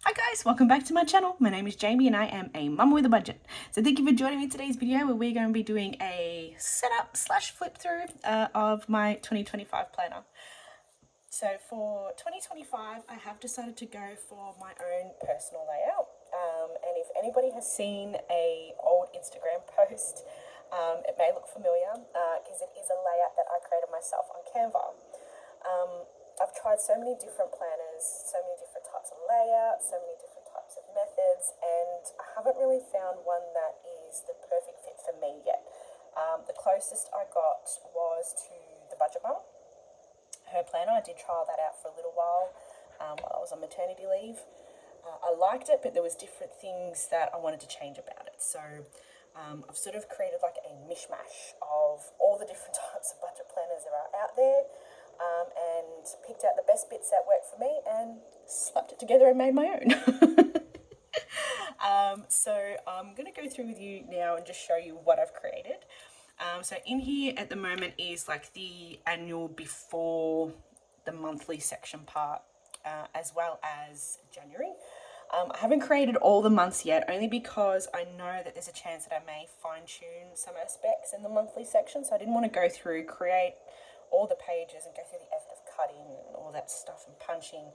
Hi guys, welcome back to my channel. My name is Jayme and I am a mum with a budget. So thank you for joining me in today's video where we're going to be doing a setup slash flip through of my 2025 planner. So for 2025, I have decided to go for my own personal layout. And if anybody has seen a old Instagram post, it may look familiar because it is a layout that I created myself on Canva. I've tried so many different planners, so many different types of layouts, so many different types of methods, and I haven't really found one that is the perfect fit for me yet. The closest I got was to the Budget Mum, her planner. I did trial that out for a little while I was on maternity leave. I liked it, but there was different things that I wanted to change about it. So I've sort of created like a mishmash of all the different types of budget planners there are out there. And picked out the best bits that worked for me and slapped it together and made my own. So I'm going to go through with you now and just show you what I've created. So in here at the moment is like the annual before the monthly section part, as well as January. I haven't created all the months yet, only because I know that there's a chance that I may fine tune some aspects in the monthly section. So I didn't want to go through, create all the pages and go through the effort of cutting and all that stuff and punching,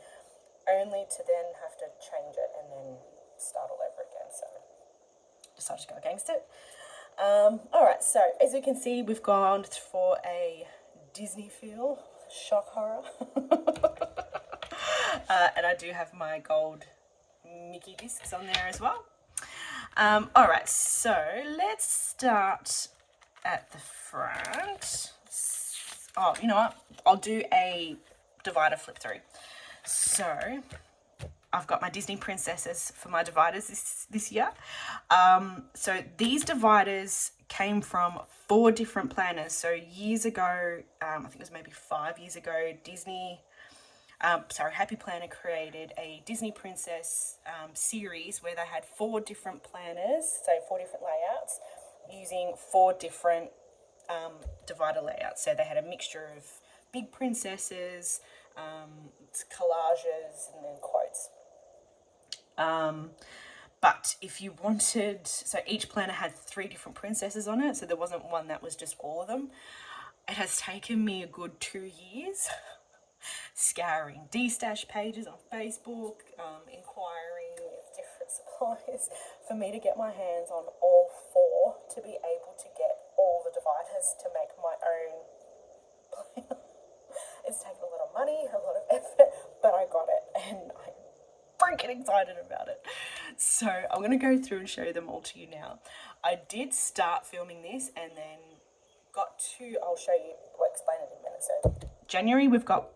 only to then have to change it and then start all over again. So I decided to go against it. Alright, so as you can see, we've gone for a Disney feel, shock horror. And I do have my gold Mickey discs on there as well. Alright, so let's start at the front. Oh, you know what? I'll do a divider flip through. So I've got my Disney princesses for my dividers this year. So these dividers came from 4 different planners. So years ago, I think it was maybe 5 years ago, Happy Planner created a Disney Princess series where they had 4 different planners, so 4 different layouts, using 4 different divider layouts. So they had a mixture of big princesses, collages, and then quotes. But if you wanted, so each planner had 3 different princesses on it, so there wasn't one that was just all of them. It has taken me a good 2 years scouring D-stash pages on Facebook, inquiring with different suppliers for me to get my hands on all 4 to be able to get all the dividers to make my own planner. It's taken a lot of money, a lot of effort, but I got it and I'm freaking excited about it. So I'm going to go through and show them all to you now. I did start filming this and then I'll show you, I'll explain it in a minute. So January we've got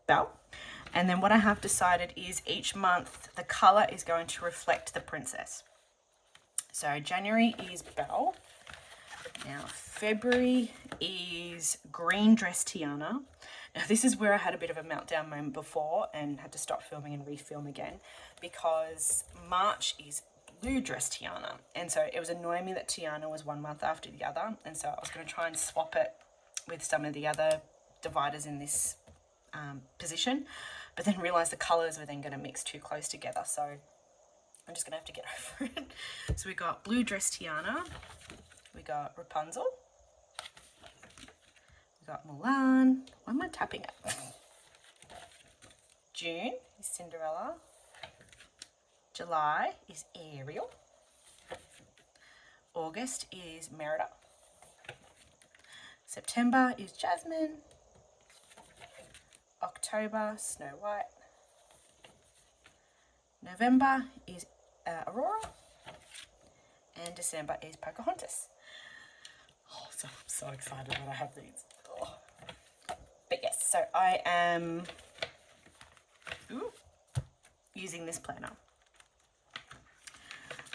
Belle, and then what I have decided is each month the colour is going to reflect the princess. So January is Belle. Now February is Green Dress Tiana. Now this is where I had a bit of a meltdown moment before and had to stop filming and refilm again, because March is Blue Dress Tiana, and so it was annoying me that Tiana was 1 month after the other, and so I was going to try and swap it with some of the other dividers in this position, but then realised the colours were then going to mix too close together, so I'm just going to have to get over it. So we got Blue Dress Tiana, we got Rapunzel, we got Mulan. Why am I tapping it? June is Cinderella. July is Ariel. August is Merida. September is Jasmine. October, Snow White. November is Aurora. And December is Pocahontas. Oh, so I'm so excited that I have these. Oh. But yes, so I am using this planner.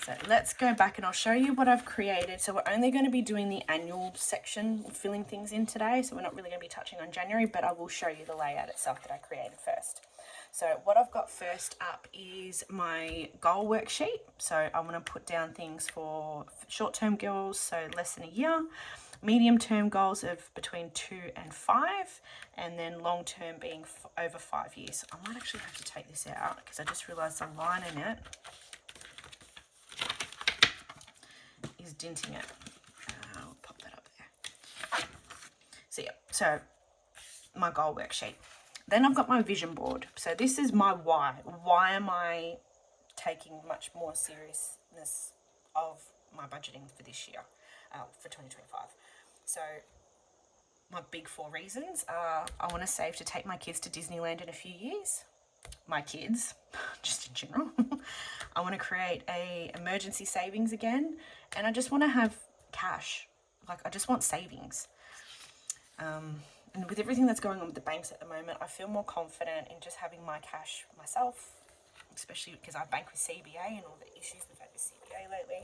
So let's go back and I'll show you what I've created. So we're only going to be doing the annual section, filling things in today. So we're not really going to be touching on January, but I will show you the layout itself that I created first. So what I've got first up is my goal worksheet. So I'm going to put down things for short-term goals, so less than a year. medium-term goals of between 2 and 5, and then long-term being over 5 years. I might actually have to take this out because I just realised the line in it is dinting it. I'll pop that up there. So yeah, so my goal worksheet. Then I've got my vision board. So this is my why. Why am I taking much more seriousness of my budgeting for this year, for 2025? So my big 4 reasons are: I want to save to take my kids to Disneyland in a few years. My kids, just in general. I want to create a emergency savings again, and I just want to have cash. Like, I just want savings. And with everything that's going on with the banks at the moment, I feel more confident in just having my cash myself, especially because I bank with CBA and all the issues we've had with CBA lately.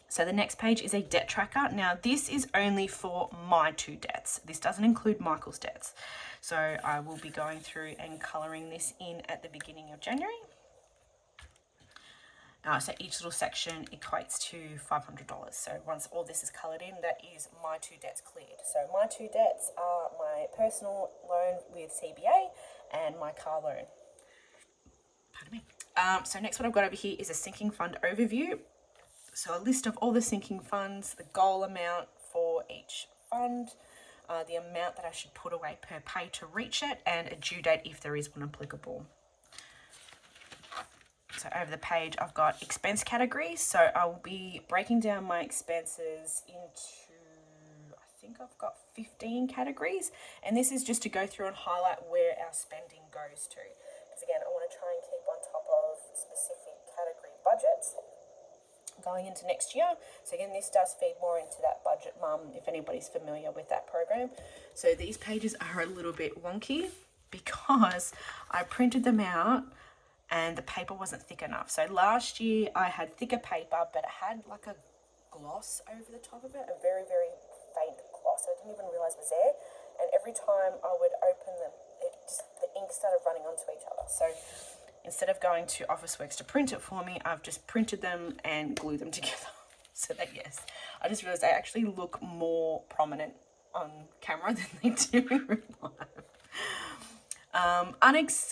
So the next page is a debt tracker. Now, this is only for my 2 debts. This doesn't include Michael's debts. So I will be going through and colouring this in at the beginning of January. So each little section equates to $500. So once all this is coloured in, that is my 2 debts cleared. So my 2 debts are my personal loan with CBA and my car loan. Pardon me. So next what I've got over here is a sinking fund overview. So a list of all the sinking funds, the goal amount for each fund, the amount that I should put away per pay to reach it, and a due date if there is one applicable. So over the page, I've got expense categories. So I will be breaking down my expenses into, I think I've got 15 categories. And this is just to go through and highlight where our spending goes to. Because again, I want to try and keep on top of specific category budgets going into next year. So again, this does feed more into that Budget Mum, if anybody's familiar with that program. So these pages are a little bit wonky because I printed them out and the paper wasn't thick enough. So last year I had thicker paper, but it had like a gloss over the top of it, a very, very faint gloss. I didn't even realize it was there. And every time I would open them, the ink started running onto each other. So instead of going to Officeworks to print it for me, I've just printed them and glued them together. So that, yes, I just realized they actually look more prominent on camera than they do in real life.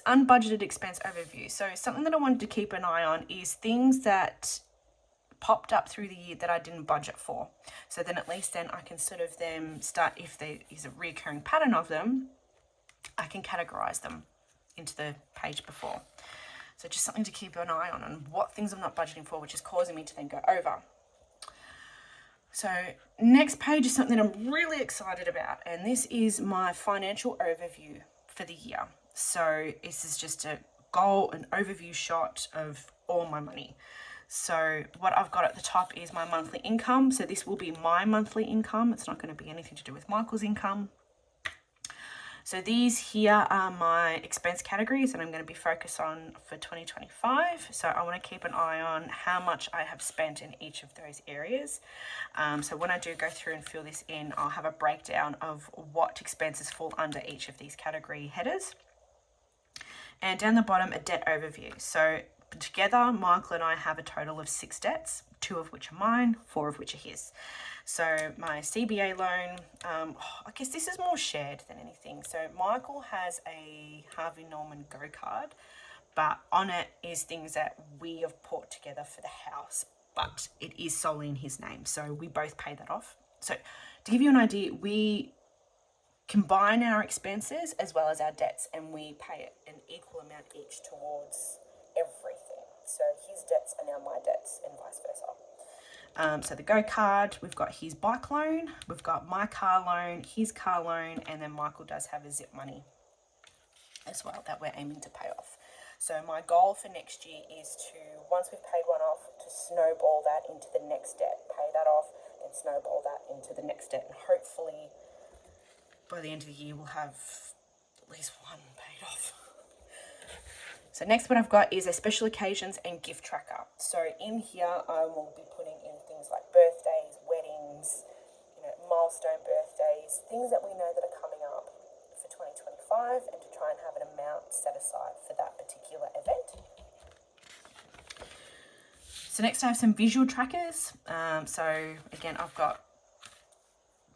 Unbudgeted expense overview. So something that I wanted to keep an eye on is things that popped up through the year that I didn't budget for. So then at least then I can sort of then start, if there is a recurring pattern of them, I can categorize them into the page before. So just something to keep an eye on what things I'm not budgeting for, which is causing me to then go over. So next page is something I'm really excited about, and this is my financial overview for the year. So this is just a goal, an overview shot of all my money. So what I've got at the top is my monthly income. So this will be my monthly income. It's not going to be anything to do with Michael's income. So these here are my expense categories that I'm going to be focused on for 2025. So I want to keep an eye on how much I have spent in each of those areas. So when I do go through and fill this in, I'll have a breakdown of what expenses fall under each of these category headers. And down the bottom, a debt overview. So together, Michael and I have a total of 6 debts, 2 of which are mine, 4 of which are his. So my CBA loan, I guess this is more shared than anything. So Michael has a Harvey Norman Go card, but on it is things that we have put together for the house, but it is solely in his name. So we both pay that off. So to give you an idea, we combine our expenses as well as our debts, and we pay an equal amount each towards everything. So his debts are now my debts and vice versa. So the Go card, we've got his bike loan, we've got my car loan, his car loan, and then Michael does have a zip money as well that we're aiming to pay off. So my goal for next year is to, once we've paid one off, to snowball that into the next debt, pay that off, then snowball that into the next debt, and hopefully by the end of the year we'll have at least one paid off. So next what I've got is a special occasions and gift tracker. So in here I will be putting in things like birthdays, weddings, milestone birthdays, things that we know that are coming up for 2025, and to try and have an amount set aside for that particular event. So next I have some visual trackers. So again, I've got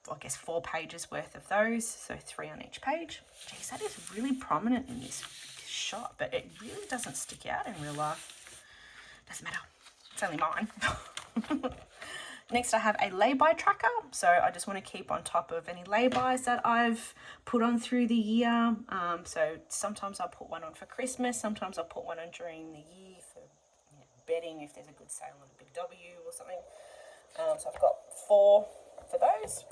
I guess 4 pages worth of those, so 3 on each page. Geez, that is really prominent in this shot, but it really doesn't stick out in real life. Doesn't matter, it's only mine. Next I have a lay-by tracker, so I just want to keep on top of any lay-bys that I've put on through the year. So sometimes I'll put one on for Christmas, sometimes I'll put one on during the year for bedding if there's a good sale on a big W or something. So I've got 4 for those.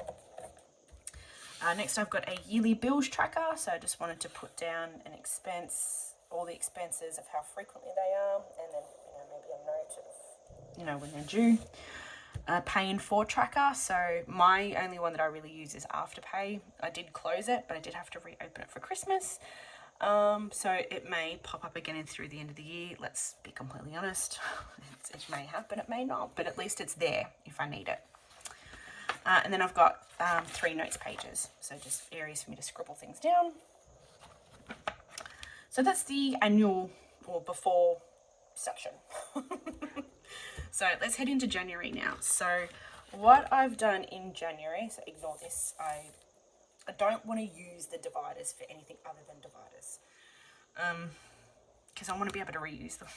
Next I've got a yearly bills tracker, so I just wanted to put down an expense, all the expenses of how frequently they are, and then maybe a note of when they're due. Pay in 4 tracker, so my only one that I really use is Afterpay. I did close it, but I did have to reopen it for Christmas, so it may pop up again through the end of the year. Let's be completely honest, it may happen, it may not, but at least it's there if I need it. And then I've got 3 notes pages, so just areas for me to scribble things down. So that's the annual or before section. So let's head into January now. So what I've done in January, so ignore this, I don't want to use the dividers for anything other than dividers, because I want to be able to reuse them.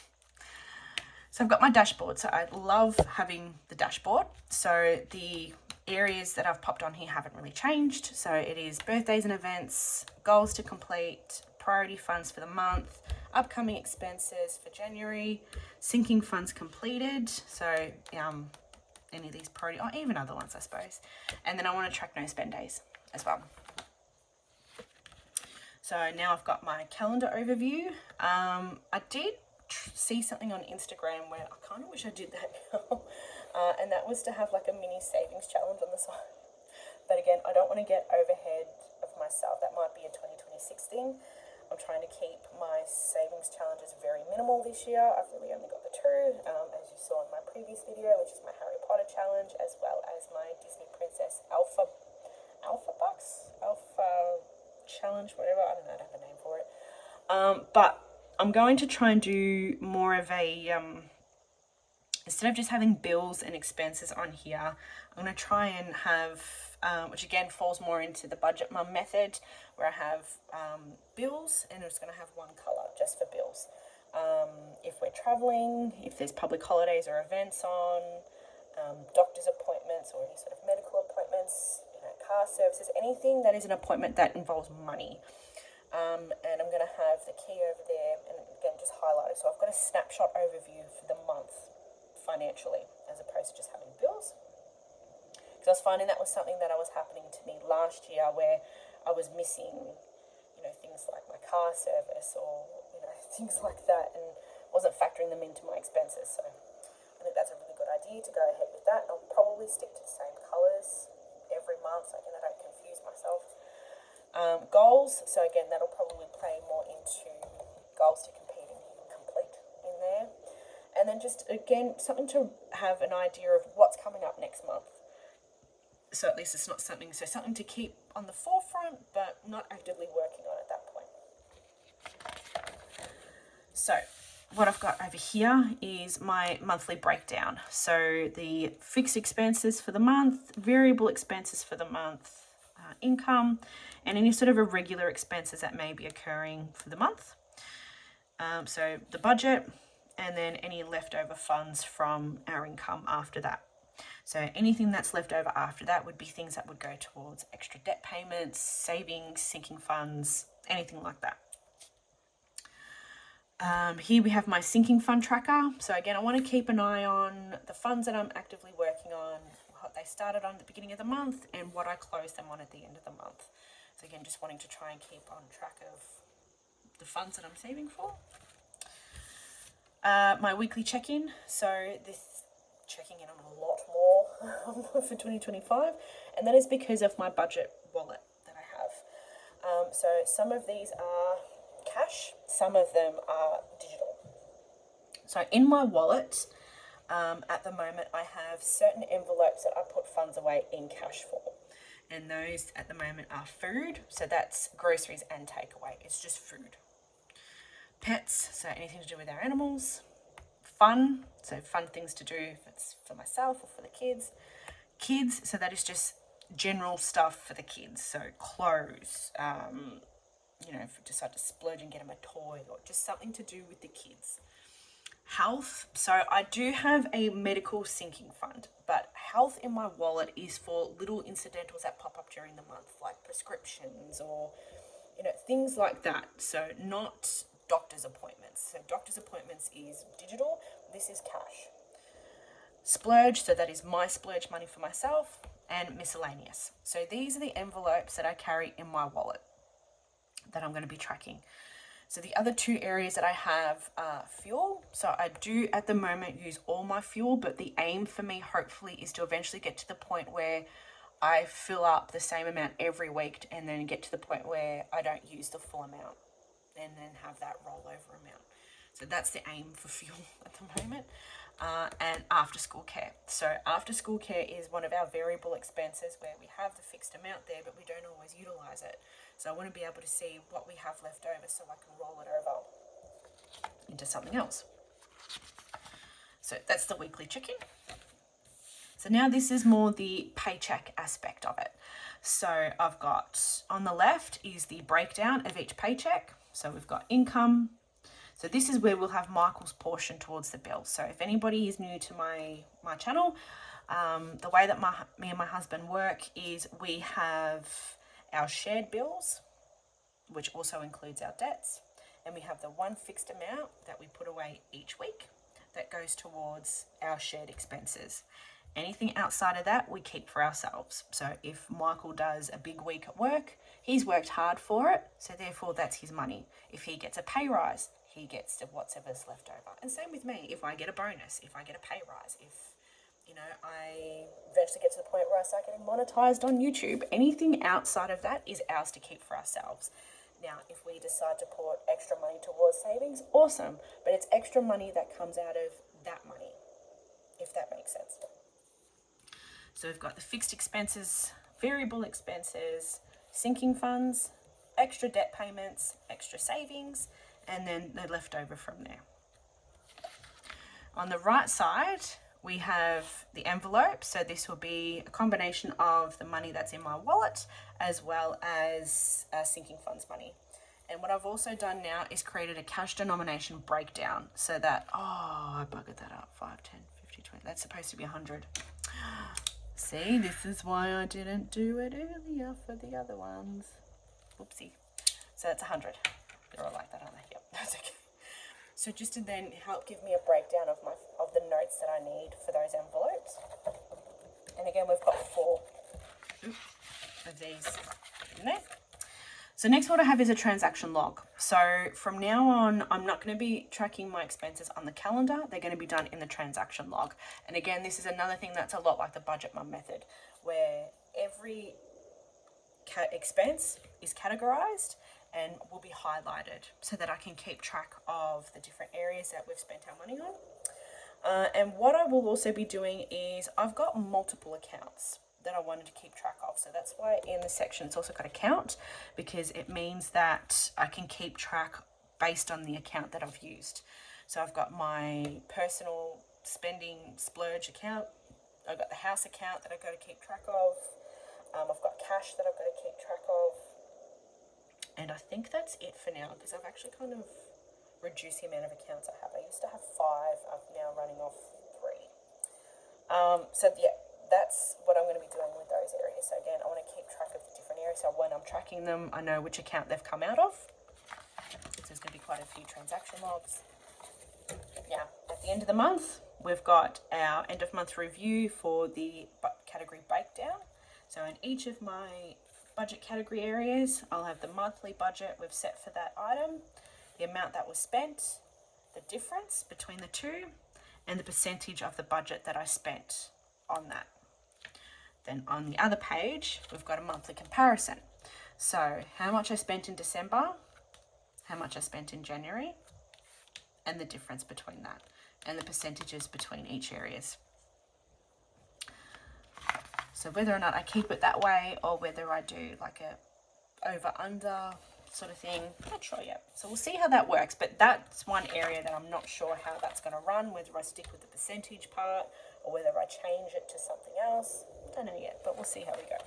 So I've got my dashboard, so I love having the dashboard. So the areas that I've popped on here haven't really changed. So it is birthdays and events, goals to complete, priority funds for the month, upcoming expenses for January, sinking funds completed, so any of these priority, or even other ones I suppose. And then I want to track no spend days as well. So now I've got my calendar overview. I did see something on Instagram where I kind of wish I did that now, and that was to have like a mini savings challenge on the side. But again, I don't want to get overhead of myself. That might be a 2026 thing. I'm trying to keep my savings challenges very minimal this year. I've really only got the 2, as you saw in my previous video, which is my Harry Potter challenge, as well as my Disney Princess Alpha challenge, whatever. I don't know, I don't have a name for it. But I'm going to try and do more of a, instead of just having bills and expenses on here, I'm going to try and have, which again falls more into the budget mum method, where I have bills, and it's going to have one colour just for bills. If we're travelling, if there's public holidays or events on, doctor's appointments or any sort of medical appointments, car services, anything that is an appointment that involves money. And I'm going to have the key over there, and again just highlighted. So I've got a snapshot overview for the month financially, as opposed to just having bills. Because I was finding that was something that was happening to me last year, where I was missing, things like my car service or, things like that, and wasn't factoring them into my expenses. So I think that's a really good idea to go ahead with that. I'll probably stick to the same colours every month, so again I don't confuse myself. Goals, so again that'll probably play more into goals to complete in there. And then just again something to have an idea of what's coming up next month. So at least it's not something to keep on the forefront, but not actively working on at that point. So what I've got over here is my monthly breakdown. So the fixed expenses for the month, variable expenses for the month, income, and any sort of irregular expenses that may be occurring for the month. So the budget, and then any leftover funds from our income after that. So anything that's left over after that would be things that would go towards extra debt payments, savings, sinking funds, anything like that. Here we have my sinking fund tracker. So again, I want to keep an eye on the funds that I'm actively working on, what they started on at the beginning of the month, and what I close them on at the end of the month. So again, just wanting to try and keep on track of the funds that I'm saving for. My weekly check-in. So this checking in on a lot more for 2025, and that is because of my budget wallet that I have. So some of these are cash, some of them are digital. So in my wallet, at the moment, I have certain envelopes that I put funds away in cash for. And those at the moment are food, so that's groceries and takeaway. It's just food. Pets, so anything to do with our animals. Fun, so fun things to do if it's for myself or for the kids. Kids, so that is just general stuff for the kids. So clothes, you know, if you decide to splurge and get them a toy or just something to do with the kids. Health, so I do have a medical sinking fund, but health in my wallet is for little incidentals that pop up during the month, like prescriptions or, you know, things like that. So not doctor's appointments. So doctor's appointments is digital, this is cash. Splurge, so that is my splurge money for myself, and miscellaneous. So these are the envelopes that I carry in my wallet that I'm going to be tracking. So the other two areas that I have are fuel. So I do at the moment use all my fuel, but the aim for me hopefully is to eventually get to the point where I fill up the same amount every week and then get to the point where I don't use the full amount and then have that rollover amount. So that's the aim for fuel at the moment. And after school care. So after school care is one of our variable expenses where we have the fixed amount there, but we don't always utilize it. So I want to be able to see what we have left over so I can roll it over into something else. So that's the weekly check-in. So now this is more the paycheck aspect of it. So I've got on the left is the breakdown of each paycheck. So we've got income. So this is where we'll have Michael's portion towards the bill. So if anybody is new to my channel, the way that me and my husband work is we have our shared bills, which also includes our debts, and we have the one fixed amount that we put away each week that goes towards our shared expenses. Anything outside of that we keep for ourselves. So if Michael does a big week at work, he's worked hard for it, so therefore that's his money. If he gets a pay rise, he gets whatever's left over. And same with me, if I get a bonus, if I get a pay rise, if, you know, I eventually get to the point where I start getting monetized on YouTube, anything outside of that is ours to keep for ourselves. Now, if we decide to put extra money towards savings, awesome, but it's extra money that comes out of that money, if that makes sense. So we've got the fixed expenses, variable expenses, sinking funds, extra debt payments, extra savings, and then the leftover from there. On the right side, we have the envelope. So this will be a combination of the money that's in my wallet as well as sinking funds money. And what I've also done now is created a cash denomination breakdown so that, I buggered that up, 5, 10, 50, 20, that's supposed to be 100. See, this is why I didn't do it earlier for the other ones. Whoopsie. So that's 100. They're all like that, aren't they? Yep, that's okay. So just to then help give me a breakdown of the notes that I need for those envelopes. And again, we've got 4 of these in there. So next what I have is a transaction log. So from now on, I'm not going to be tracking my expenses on the calendar. They're going to be done in the transaction log. And again, this is another thing that's a lot like the budget mum method, where every expense is categorized and will be highlighted so that I can keep track of the different areas that we've spent our money on. And what I will also be doing is I've got multiple accounts that I wanted to keep track of. So that's why in the section it's also got account, because it means that I can keep track based on the account that I've used. So I've got my personal spending splurge account. I've got the house account that I've got to keep track of. I've got cash that I've got to keep track of. And I think that's it for now, because I've actually kind of reduced the amount of accounts I have. I used to have 5, I'm now running off 3. So yeah, that's what I'm going to be doing with those areas. So again, I want to keep track of the different areas. So when I'm tracking them, I know which account they've come out of. So there's going to be quite a few transaction logs. Now, at the end of the month, we've got our end of month review for the category breakdown. So in each of my budget category areas, I'll have the monthly budget we've set for that item, the amount that was spent, the difference between the two, and the percentage of the budget that I spent on that. Then on the other page, we've got a monthly comparison. So how much I spent in December, how much I spent in January, and the difference between that, and the percentages between each areas. So whether or not I keep it that way or whether I do like a over-under sort of thing, not sure yet. So we'll see how that works, but that's one area that I'm not sure how that's going to run, whether I stick with the percentage part or whether I change it to something else. Don't know yet, but we'll see how we go.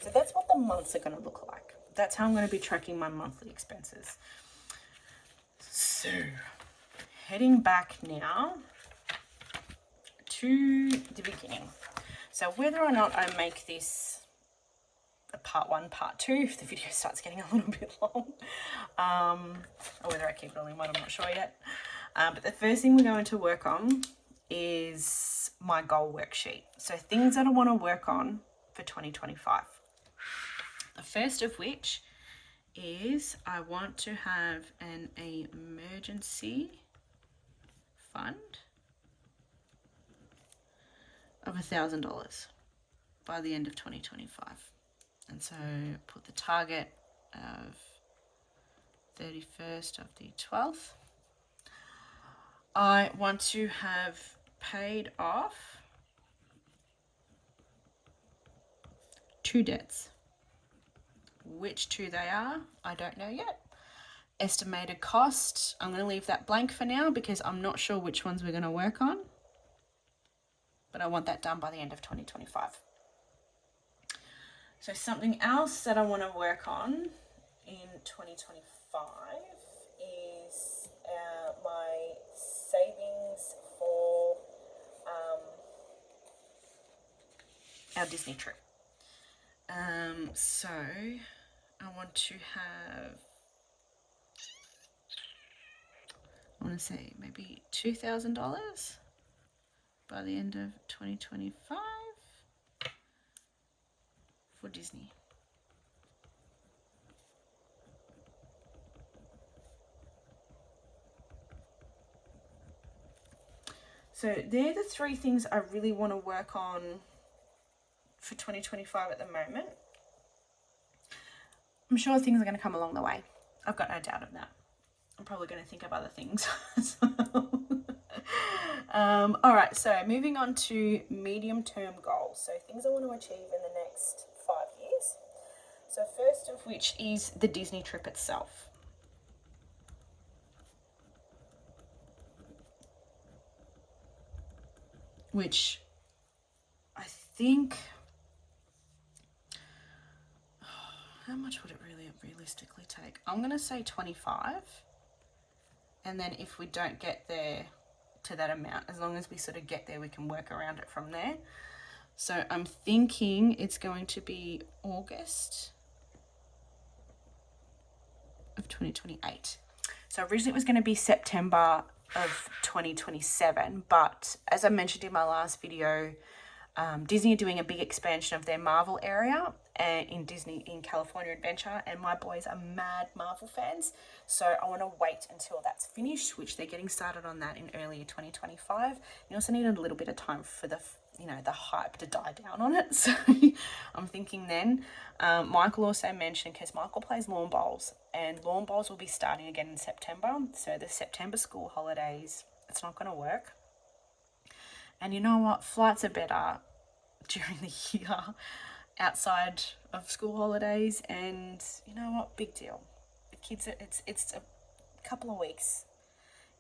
So that's what the months are going to look like. That's how I'm going to be tracking my monthly expenses. So heading back now to the beginning. So whether or not I make this a part 1, part 2, if the video starts getting a little bit long, or whether I keep it all in one, I'm not sure yet. But the first thing we're going to work on is my goal worksheet. So things that I want to work on for 2025. The first of which is I want to have an emergency fund of $1,000 by the end of 2025. And so put the target of 31st of the 12th. I want to have paid off 2 debts. Which 2 they are, I don't know yet. Estimated cost, I'm going to leave that blank for now because I'm not sure which ones we're going to work on. But I want that done by the end of 2025. So something else that I want to work on in 2025 is my savings for our Disney trip. So I want to have, I want to say maybe $2,000 by the end of 2025 for Disney. So they're the 3 things I really want to work on for 2025 at the moment. I'm sure things are going to come along the way. I've got no doubt of that. I'm probably going to think of other things as well. All right, so moving on to medium-term goals. So things I want to achieve in the next 5 years. So first of which is the Disney trip itself. Which I think, how much would it really realistically take? I'm going to say 25. And then if we don't get there to that amount, as long as we sort of get there, we can work around it from there. So I'm thinking it's going to be August of 2028. So originally it was going to be September of 2027, but as I mentioned in my last video, Disney are doing a big expansion of their Marvel area in Disney in California Adventure, and my boys are mad Marvel fans, so I want to wait until that's finished, which they're getting started on that in early 2025. You also need a little bit of time for the hype to die down on it. So I'm thinking then. Michael also mentioned, because Michael plays lawn bowls, and lawn bowls will be starting again in September. So the September school holidays, it's not going to work. And you know what? Flights are better during the year outside of school holidays. And you know what? Big deal. The kids, it's a couple of weeks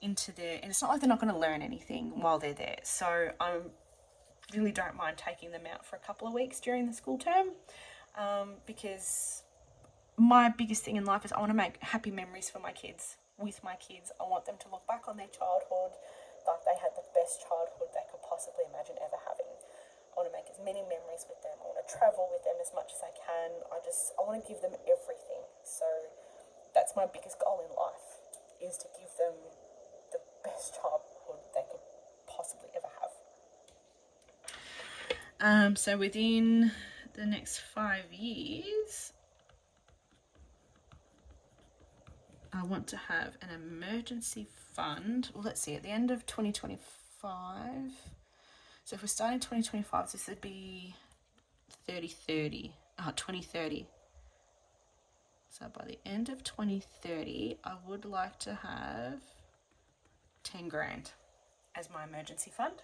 into their, and it's not like they're not going to learn anything while they're there. So I really don't mind taking them out for a couple of weeks during the school term, because my biggest thing in life is I want to make happy memories for my kids, with my kids. I want them to look back on their childhood like they had the best childhood they could possibly imagine ever having. I want to make as many memories with them. I want to travel with them as much as I can. I want to give them everything. So that's my biggest goal in life, is to give them the best childhood they could possibly ever have. So within the next 5 years, I want to have an emergency fund. Well, let's see, at the end of 2025. So if we're starting 2025, this would be 2030. So by the end of 2030, I would like to have 10 grand as my emergency fund.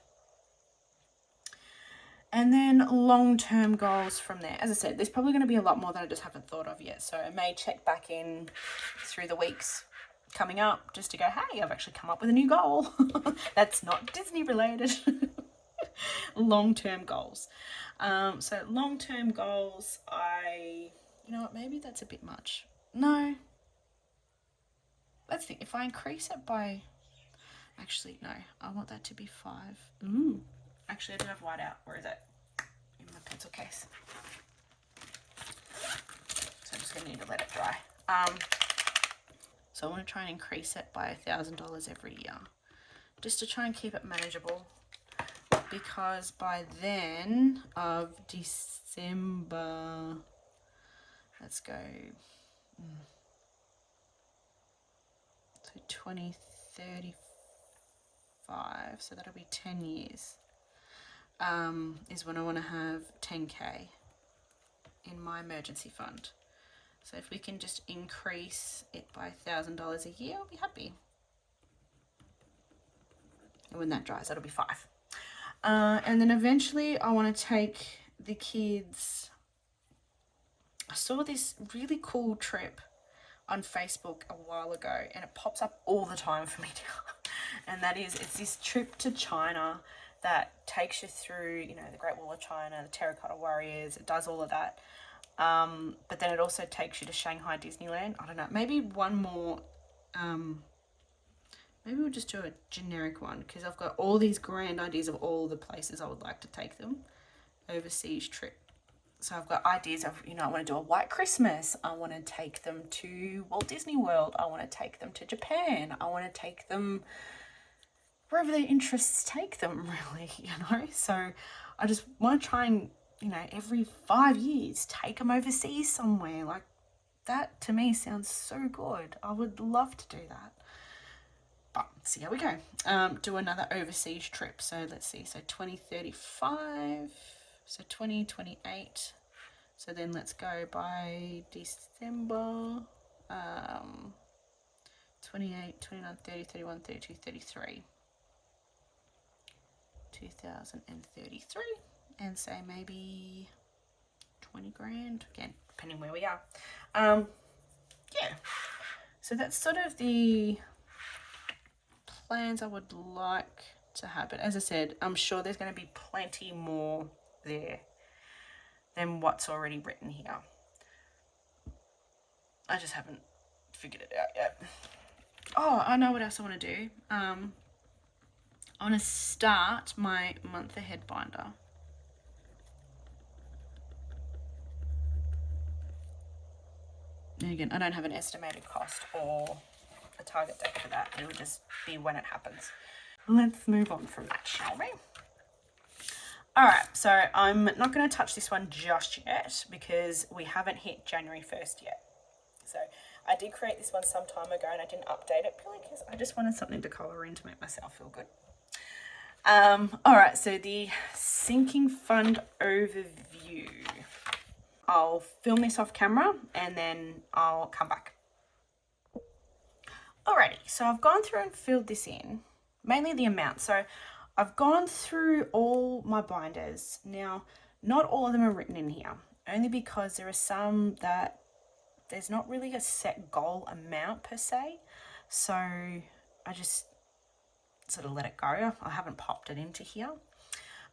And then long-term goals from there. As I said, there's probably going to be a lot more that I just haven't thought of yet. So I may check back in through the weeks coming up just to go, hey, I've actually come up with a new goal. That's not Disney related. long-term goals. So long-term goals, you know what, maybe that's a bit much. No, let's think. If I increase it by, actually, no, I want that to be 5. Ooh, actually, I do have white out. Where is it? In my pencil case. So I'm just going to need to let it dry. So I want to try and increase it by $1,000 every year, just to try and keep it manageable, because by then of December, let's go, so 2035, so that'll be 10 years, is when I want to have 10K in my emergency fund. So if we can just increase it by $1,000 a year, I'll be happy. And when that dries, that'll be 5. And then eventually I want to take the kids. I saw this really cool trip on Facebook a while ago, and it pops up all the time for me now. And that is, it's this trip to China that takes you through, you know, the Great Wall of China, the Terracotta Warriors. It does all of that. But then it also takes you to Shanghai Disneyland. I don't know, maybe one more, maybe we'll just do a generic one, because I've got all these grand ideas of all the places I would like to take them. Overseas trip. So I've got ideas of, you know, I want to do a white Christmas. I want to take them to Walt Disney World. I want to take them to Japan. I want to take them wherever their interests take them, really, you know. So I just want to try and, you know, every 5 years, take them overseas somewhere. Like, that to me sounds so good. I would love to do that. But see how we go. Do another overseas trip. So let's see. So 2035. So 2028. So then let's go by December. 28, 29, 30, 31, 32, 33. 2033. And say maybe 20 grand. Again, depending where we are. Yeah. So that's sort of the plans I would like to happen. As I said, I'm sure there's going to be plenty more there than what's already written here. I just haven't figured it out yet. Oh, I know what else I want to do. I want to start my month ahead binder. And again, I don't have an estimated cost or a target date for that. It'll just be when it happens. Let's move on from that, shall we? All right, so I'm not going to touch this one just yet because we haven't hit January 1st yet. So I did create this one some time ago and I didn't update it purely because I just wanted something to colour in to make myself feel good. All right, so the sinking fund overview. I'll film this off camera and then I'll come back. Alrighty, so I've gone through and filled this in, mainly the amount. So I've gone through all my binders. Now, not all of them are written in here, only because there are some that there's not really a set goal amount per se. So I just sort of let it go. I haven't popped it into here,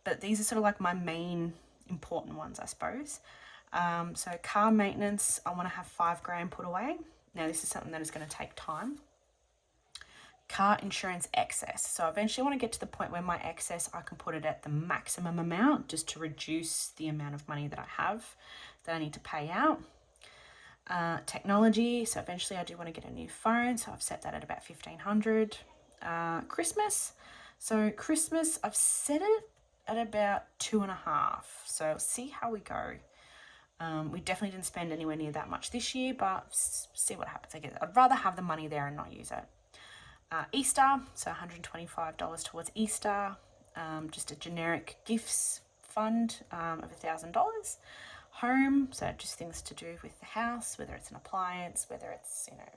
but these are sort of like my main important ones, I suppose. So car maintenance, I want to have 5 grand put away. Now this is something that is going to take time. Car insurance excess. So eventually I want to get to the point where my excess, I can put it at the maximum amount just to reduce the amount of money that I have that I need to pay out. Technology. So eventually I do want to get a new phone. So I've set that at about 1,500. Christmas. So Christmas, I've set it at about 2.5. So see how we go. We definitely didn't spend anywhere near that much this year, but see what happens. I guess I'd rather have the money there and not use it. Easter, so $125 towards Easter. Just a generic gifts fund of $1,000. Home, so just things to do with the house, whether it's an appliance, whether it's, you know,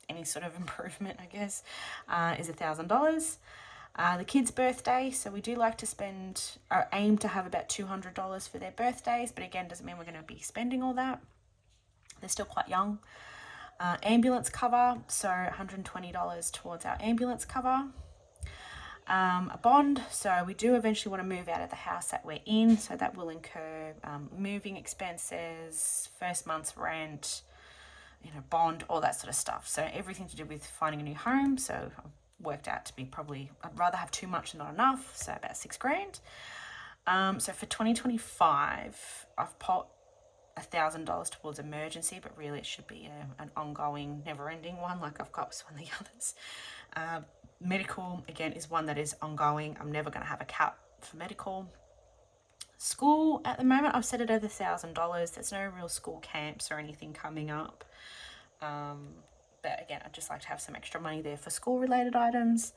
any sort of improvement, I guess, is $1,000. The kids' birthday, so we do like to spend, or aim to have about $200 for their birthdays, but again, doesn't mean we're going to be spending all that. They're still quite young. Ambulance cover, so $120 towards our ambulance cover. A bond, so we do eventually want to move out of the house that we're in, so that will incur moving expenses, first month's rent, bond, all that sort of stuff. So everything to do with finding a new home. So I've worked out to be probably, I'd rather have too much than not enough, so about $6,000. So for 2025, I've put $1,000 towards emergency, but really it should be an ongoing, never-ending one, like I've got with one of the others. Medical, again, is one that is ongoing. I'm never going to have a cap for medical. School, at the moment, I've set it at $1,000. There's no real school camps or anything coming up. But again, I'd just like to have some extra money there for school-related items.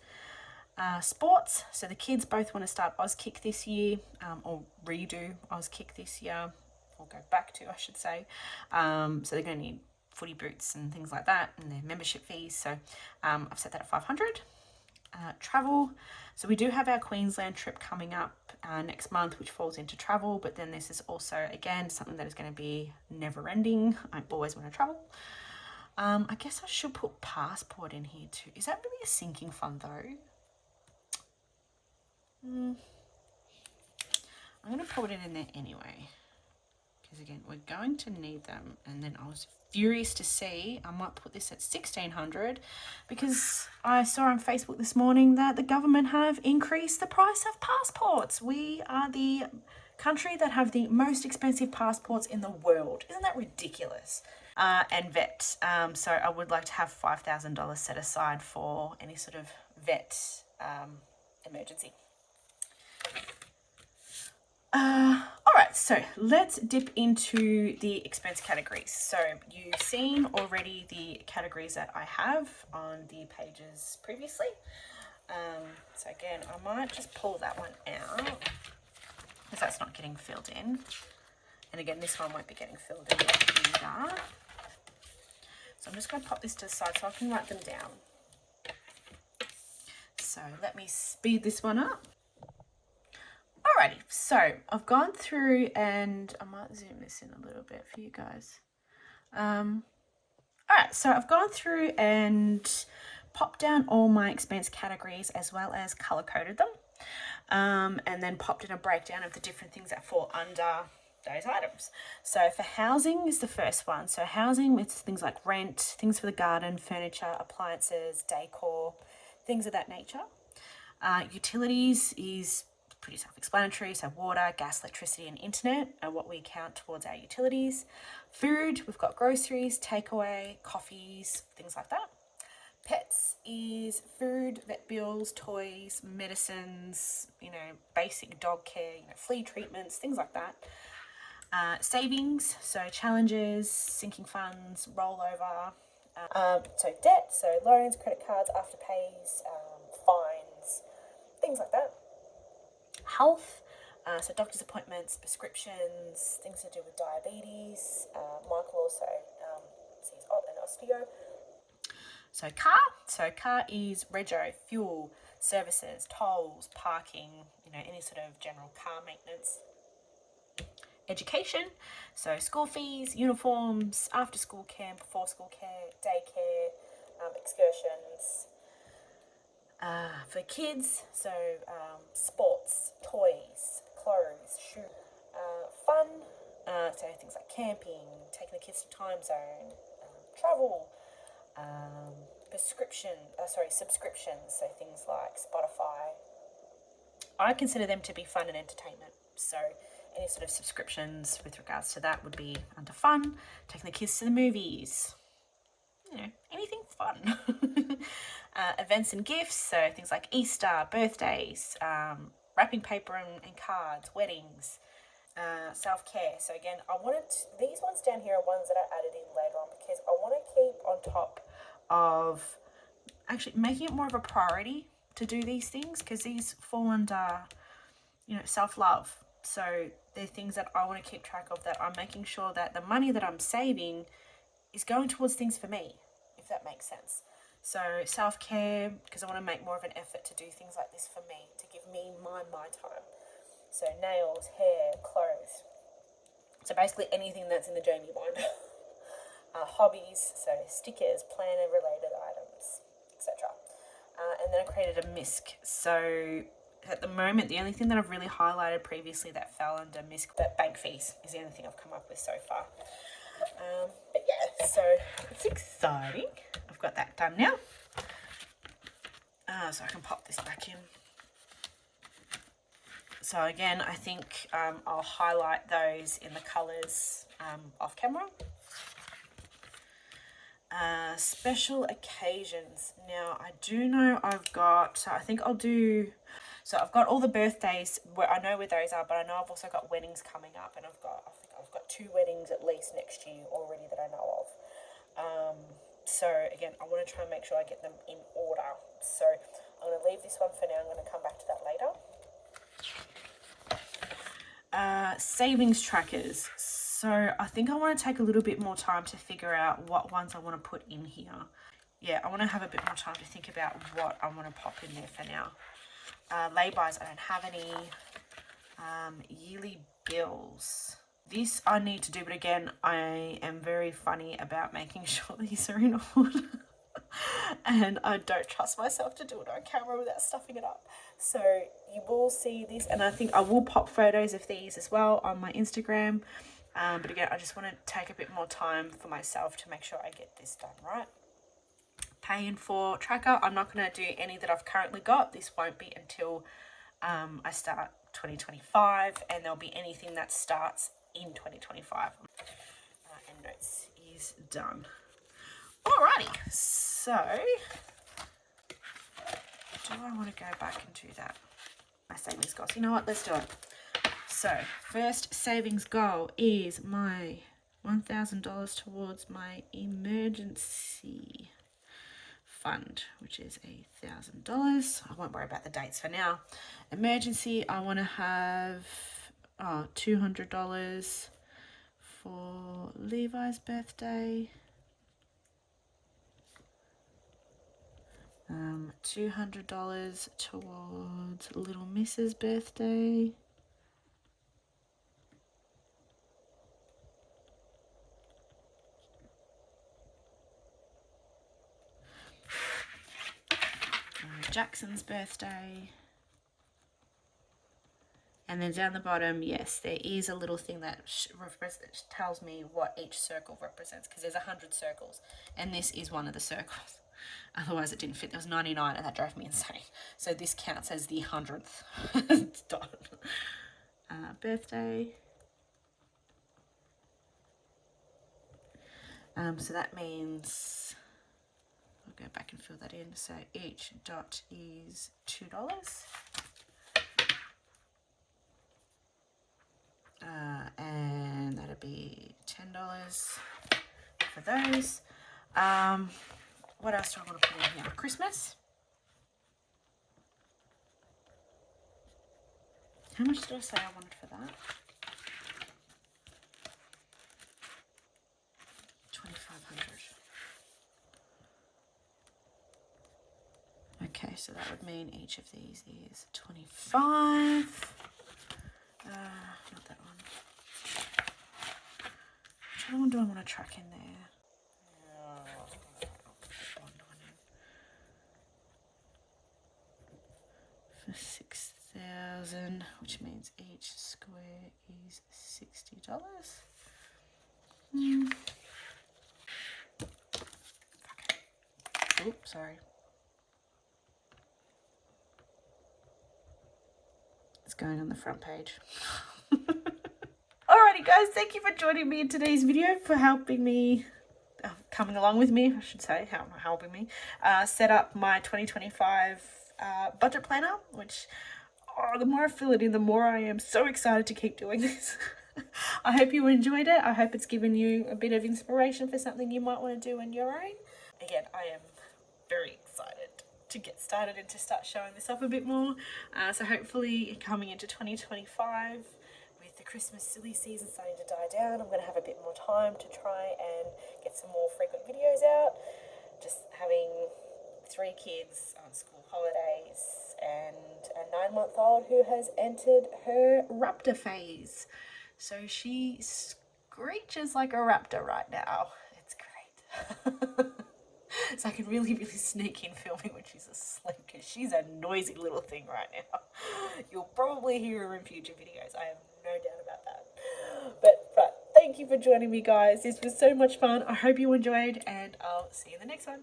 Sports, so the kids both want to start Auskick this year, or redo Auskick this year, or go back to, I should say. So they're going to need footy boots and things like that, and their membership fees. So I've set that at $500. Travel, so we do have our Queensland trip coming up next month, which falls into travel, but then this is also, again, something that is going to be never ending. I always want to travel. I guess I should put passport in here too. Is that really a sinking fund though? I'm going to put it in there anyway, because again, we're going to need them. And then I was furious to see, I might put this at $1,600, because I saw on Facebook this morning that the government have increased the price of passports. We are the country that have the most expensive passports in the world. Isn't that ridiculous? And vet. So I would like to have $5,000 set aside for any sort of vet emergency. All right, so let's dip into the expense categories. So you've seen already the categories that I have on the pages previously. So again, I might just pull that one out because that's not getting filled in. And again, this one won't be getting filled in either. So I'm just going to pop this to the side so I can write them down. So let me speed this one up. Alrighty, so I've gone through, and I might zoom this in a little bit for you guys. Alright, so I've gone through and popped down all my expense categories as well as color coded them, and then popped in a breakdown of the different things that fall under those items. So for housing is the first one. So housing, it's things like rent, things for the garden, furniture, appliances, decor, things of that nature. Utilities is pretty self-explanatory. So water, gas, electricity, and internet are what we count towards our utilities. Food, we've got groceries, takeaway, coffees, things like that. Pets is food, vet bills, toys, medicines, basic dog care, flea treatments, things like that. Savings, so challenges, sinking funds, rollover. So debt, so loans, credit cards, afterpays, fines, things like that. Health, so doctor's appointments, prescriptions, things to do with diabetes. Michael also sees an osteo. So car is rego, fuel, services, tolls, parking, any sort of general car maintenance. Education, so school fees, uniforms, after school camp, before school care, daycare, excursions. For kids, so sports, toys, clothes, shoes. Fun, so things like camping, taking the kids to time zone, travel. Subscriptions, so things like Spotify. I consider them to be fun and entertainment, so any sort of subscriptions with regards to that would be under fun. Taking the kids to the movies, anything fun. Events and gifts, so things like Easter, birthdays, wrapping paper and cards, weddings. Self-care, so again, these ones down here are ones that I added in later on because I want to keep on top of actually making it more of a priority to do these things, because these fall under self-love. So they're things that I want to keep track of, that I'm making sure that the money that I'm saving is going towards things for me, if that makes sense. So self-care, because I want to make more of an effort to do things like this for me, to give me my time. So nails, hair, clothes. So basically anything that's in the Jayme binder. Hobbies, so stickers, planner related items, etc. and then I created a MISC. So at the moment, the only thing that I've really highlighted previously that fell under MISC, that bank fees, is the only thing I've come up with so far. But yeah, so it's exciting. I've got that done now. So I can pop this back in. So again, I think I'll highlight those in the colours off camera. Special occasions. Now I do know I've got, so I think I'll do, so I've got all the birthdays where I know where those are, but I know I've also got weddings coming up, and I think I've got 2 weddings at least next year already that I know of. So again, I want to try and make sure I get them in order. So I'm going to leave this one for now. I'm going to come back to that later. Savings trackers. So I think I want to take a little bit more time to figure out what ones I want to put in here. Yeah, I want to have a bit more time to think about what I want to pop in there for now. Lay-bys, I don't have any. Yearly bills. This I need to do, but again, I am very funny about making sure these are in order. And I don't trust myself to do it on camera without stuffing it up. So you will see this, and I think I will pop photos of these as well on my Instagram. But again, I just want to take a bit more time for myself to make sure I get this done right. Paying for tracker, I'm not going to do any that I've currently got. This won't be until I start 2025, and there'll be anything that starts in 2025. And notes is done. Alrighty, so do I want to go back and do that? My savings goals. You know what? Let's do it. So first savings goal is my $1,000 towards my emergency fund, which is $1,000. I won't worry about the dates for now. Emergency, I want to have $200 for Levi's birthday. $200 towards little Miss's birthday. Jackson's birthday. And then down the bottom, yes, there is a little thing that tells me what each circle represents, because there's 100 circles, and this is one of the circles. Otherwise it didn't fit. There was 99, and that drove me insane. So this counts as the 100th dot. Birthday. So that means I'll go back and fill that in. So each dot is $2. And that'll be $10 for those. What else do I want to put in here? Christmas. How much did I say I wanted for that? $2,500. Okay, so that would mean each of these is 25. Not that one. Which other one do I want to track in there? For 6,000, which means each square is $60. Okay. Oops, sorry. It's going on the front page. Alrighty guys, thank you for joining me in today's video, for helping me, coming along with me, I should say, helping me set up my 2025 budget planner, which, the more I fill it in, the more I am so excited to keep doing this. I hope you enjoyed it. I hope it's given you a bit of inspiration for something you might want to do on your own. Again, I am very excited to get started and to start showing this off a bit more. So hopefully coming into 2025, with the Christmas silly season starting to die down, I'm going to have a bit more time to try and get some more frequent videos out. Just having 3 kids on school holidays and a 9-month-old who has entered her raptor phase. So she screeches like a raptor right now. It's great. so I can really, really sneak in filming when she's asleep, because she's a noisy little thing right now. You'll probably hear her in future videos. I have no doubt about that. But thank you for joining me, guys. This was so much fun. I hope you enjoyed, and I'll see you in the next one.